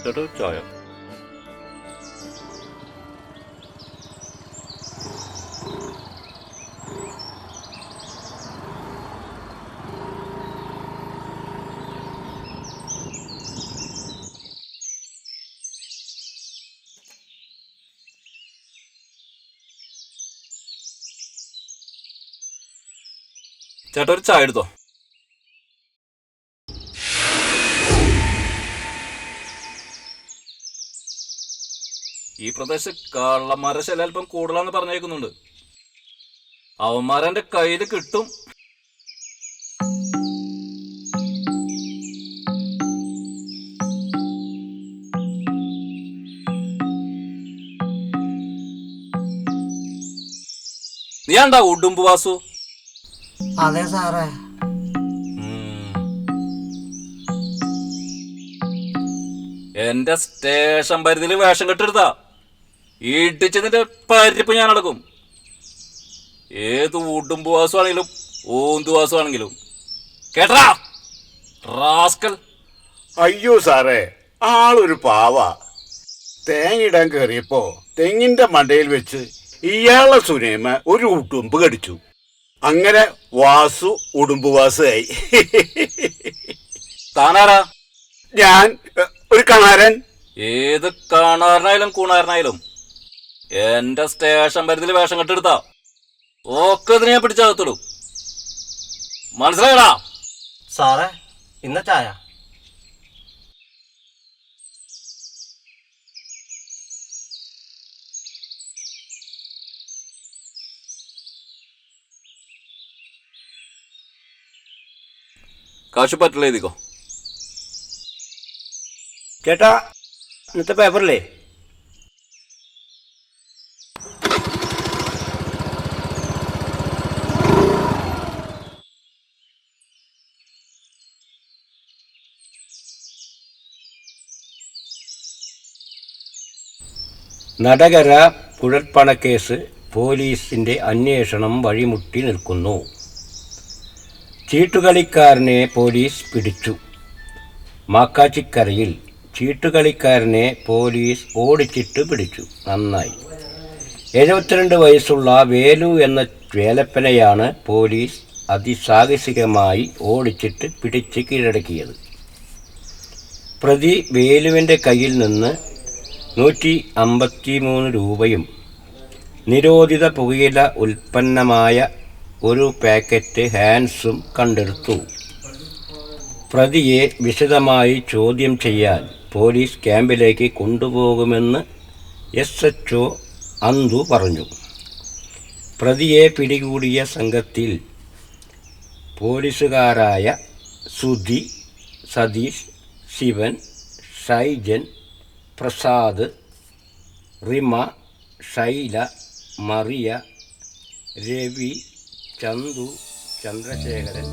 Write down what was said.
ചേട്ടാ ചായ. ചേട്ടാ ഒരു ചായ എടുത്തോ. ഈ പ്രദേശത്ത് കള്ളന്മാരെ ശല്യം അല്പം കൂടുതലാന്ന് പറഞ്ഞേക്കുന്നുണ്ട്. അവന്മാരെന്റെ കയ്യിൽ കിട്ടും. നീ എന്താ ഉടുമ്പ് വാസു? അതെ സാറേ. എന്റെ സ്റ്റേഷൻ പരിധിയിൽ വേഷം കെട്ടെടുത്താ ഇടിച്ചതിന്റെ പരിപ്പ് ഞാൻ അടക്കും. ഏത് ഉടുമ്പുവാസം ആണെങ്കിലും ഓന്തുവാസം ആണെങ്കിലും കേട്ടാ റാസ്കൽ. അയ്യോ സാറേ, ആളൊരു പാവ. തേങ്ങിടാൻ കയറിയപ്പോ തെങ്ങിന്റെ മണ്ടയിൽ വെച്ച് ഇയാളെ സുനേമ ഒരു ഉടുമ്പ് കടിച്ചു. അങ്ങനെ വാസു ഉടുമ്പുവാസായി. താനാരാ? ഞാൻ ഒരു കണാരൻ. ഏത് കാണാരനായാലും കൂണാരനായാലും എന്റെ സ്റ്റേഷൻ പരിധിയിൽ വേഷം കെട്ടെടുത്താ ഒക്കെ ഞാൻ പിടിച്ചകത്തുള്ളൂ. മനസ്സിലായടാ? സാറേ ഇന്ന ചായ. കാശ് പറ്റില്ല എഴുതിക്കോ. ചേട്ടാ ഇന്നത്തെ പേപ്പറില്ലേ? നടകര കുഴൽപ്പണക്കേസ് പോലീസിന്റെ അന്വേഷണം വഴിമുട്ടി നിൽക്കുന്നു. ചീട്ടുകളിക്കാരനെ പോലീസ് പിടിച്ചു. മാക്കാച്ചിക്കരയിൽ ചീട്ടുകളിക്കാരനെ പോലീസ് ഓടിച്ചിട്ട് പിടിച്ചു. നന്നായി. 72 വയസ്സുള്ള വേലു എന്ന വേലപ്പനെയാണ് പോലീസ് അതിസാഹസികമായി ഓടിച്ചിട്ട് പിടിച്ച് കീഴടക്കിയത്. പ്രതി വേലുവിൻ്റെ കയ്യിൽ നിന്ന് 153 രൂപയും നിരോധിത പുകയില ഉൽപ്പന്നമായ ഒരു പാക്കറ്റ് ഹാൻസും കണ്ടെടുത്തു. പ്രതിയെ വിശദമായി ചോദ്യം ചെയ്യാൻ പോലീസ് ക്യാമ്പിലേക്ക് കൊണ്ടുപോകുമെന്ന് SHO അന്തു പറഞ്ഞു. പ്രതിയെ പിടികൂടിയ സംഘത്തിൽ പോലീസുകാരായ സുധി, സതീഷ്, ശിവൻ, ഷൈജൻ, പ്രസാദ്, റിമ, ഷൈല, മറിയ, രവി, ചന്തു, ചന്ദ്രശേഖരൻ,